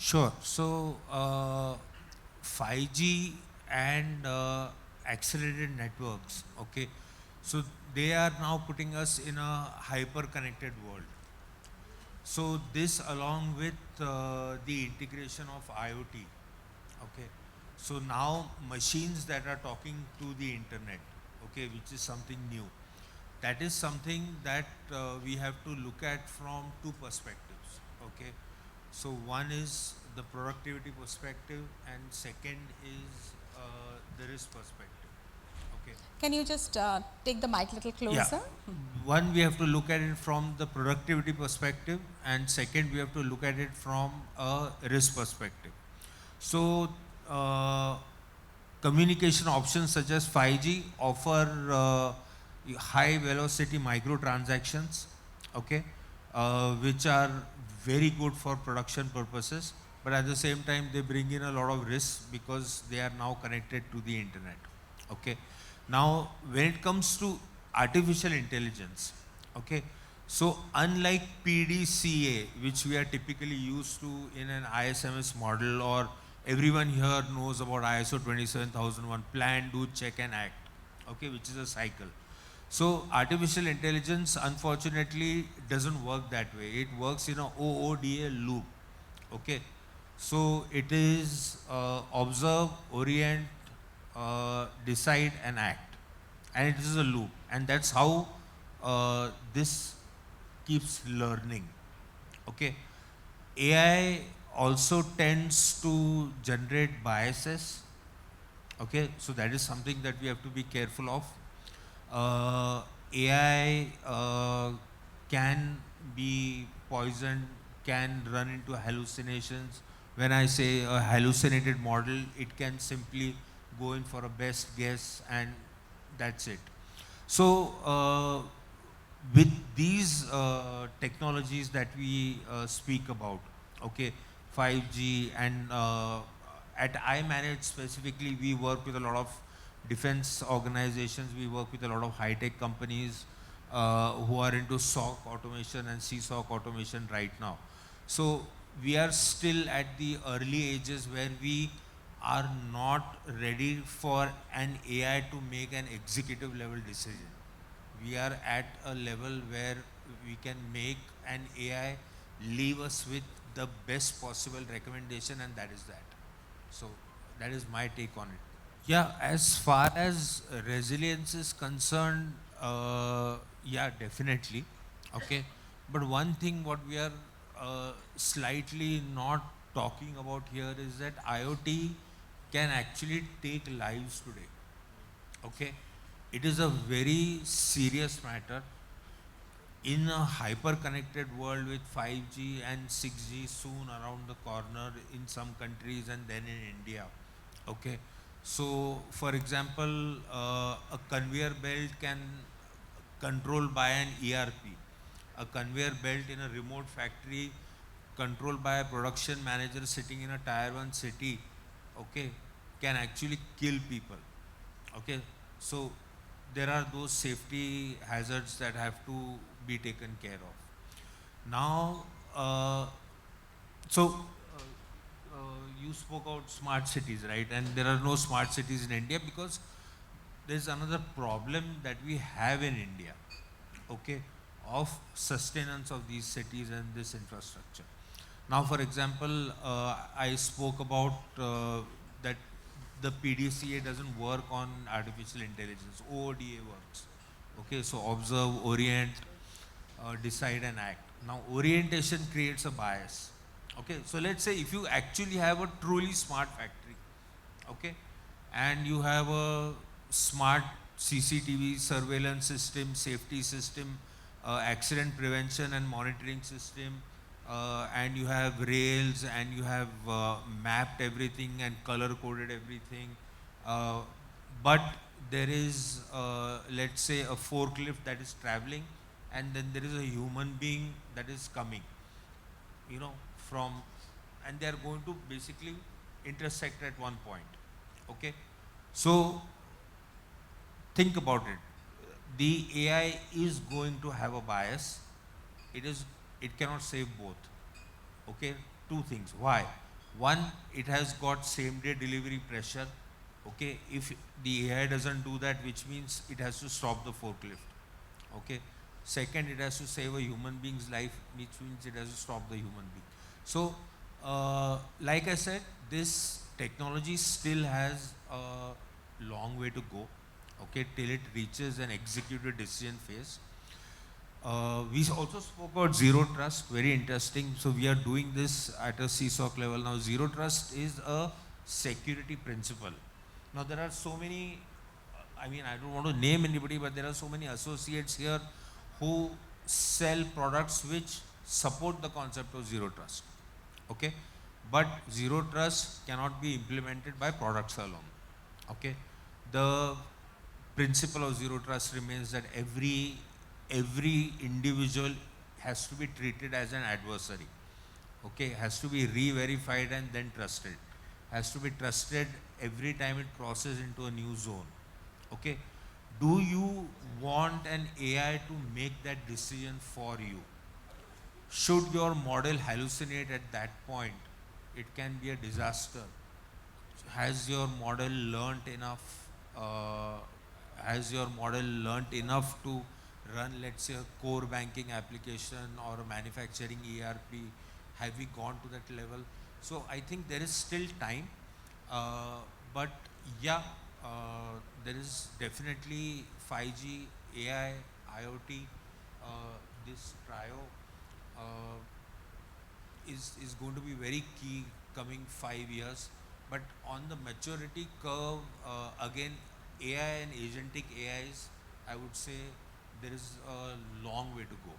Sure. So, 5G and accelerated networks, okay. So they are now putting us in a hyper-connected world. So this along with the integration of IoT, okay. So now machines that are talking to the internet, okay, which is something new. That is something that we have to look at from two perspectives, okay. So one is the productivity perspective, and second is the risk perspective, okay. Can you just take the mic a little Yeah. closer? One, we have to look at it from the productivity perspective, and second, we have to look at it from a risk perspective. So, communication options such as 5G offer high velocity microtransactions, okay, which are very good for production purposes, but at the same time, they bring in a lot of risks because they are now connected to the internet, okay. Now, when it comes to artificial intelligence, okay, so unlike PDCA, which we are typically used to in an ISMS model, or everyone here knows about ISO 27001, plan, do, check and act, okay, which is a cycle. So artificial intelligence unfortunately doesn't work that way. It works in a OODA loop, okay. So it is observe, orient, decide and act, and it is a loop, and that's how this keeps learning, okay. AI also tends to generate biases, okay, so that is something that we have to be careful of. AI can be poisoned, can run into hallucinations. When I say a hallucinated model, it can simply go in for a best guess and that's it. So, with these technologies that we speak about, okay, 5G and at iManEdge specifically, we work with a lot of defense organizations, we work with a lot of high-tech companies who are into SOC automation and CSOC automation right now. So we are still at the early ages where we are not ready for an AI to make an executive level decision. We are at a level where we can make an AI leave us with the best possible recommendation, and that is that. So that is my take on it. Yeah, as far as resilience is concerned, yeah, definitely. Okay. But one thing what we are slightly not talking about here is that IoT can actually take lives today. Okay. It is a very serious matter. In a hyper-connected world with 5G and 6G soon around the corner in some countries and then in India, okay. So, for example, a conveyor belt can control by an ERP, a conveyor belt in a remote factory controlled by a production manager sitting in a tier 1 city, okay, can actually kill people, okay. So there are those safety hazards that have to be taken care of. Now, so you spoke about smart cities, right? And there are no smart cities in India because there's another problem that we have in India, okay, of sustenance of these cities and this infrastructure. Now, for example, I spoke about that the PDCA doesn't work on artificial intelligence. OODA works. Okay, so observe, orient, decide and act. Now, orientation creates a bias. Okay, so let's say if you actually have a truly smart factory, okay, and you have a smart CCTV surveillance system, safety system, accident prevention and monitoring system, and you have rails and you have mapped everything and color coded everything, uh, but there is, let's say, a forklift that is traveling, and then there is a human being that is coming, you know, from, and they are going to basically intersect at one point. Okay, so think about it. The AI is going to have a bias. It cannot save both. Okay, two things. Why? One, it has got same day delivery pressure. Okay, if the AI doesn't do that, which means it has to stop the forklift. Okay. Second, it has to save a human being's life, which means it has to stop the human being. So, like I said, this technology still has a long way to go. Okay, till it reaches an executive decision phase. We also spoke about zero trust, very interesting. So we are doing this at a CSOC level now. Zero trust is a security principle. Now there are so many, I mean, I don't want to name anybody, but there are so many associates here who sell products which support the concept of zero trust. Okay, but zero trust cannot be implemented by products alone. Okay, the principle of zero trust remains that every individual has to be treated as an adversary. Okay, has to be re-verified and then trusted. Has to be trusted every time it crosses into a new zone. Okay, do you want an AI to make that decision for you? Should your model hallucinate at that point, it can be a disaster. Has your model learnt enough? Has your model learnt enough to run, let's say, a core banking application or a manufacturing ERP? Have we gone to that level? So I think there is still time, but yeah, there is definitely 5G, AI, IoT, this trio. Uh, is going to be very key coming 5 years. But on the maturity curve, again, AI and agentic AIs, I would say there is a long way to go.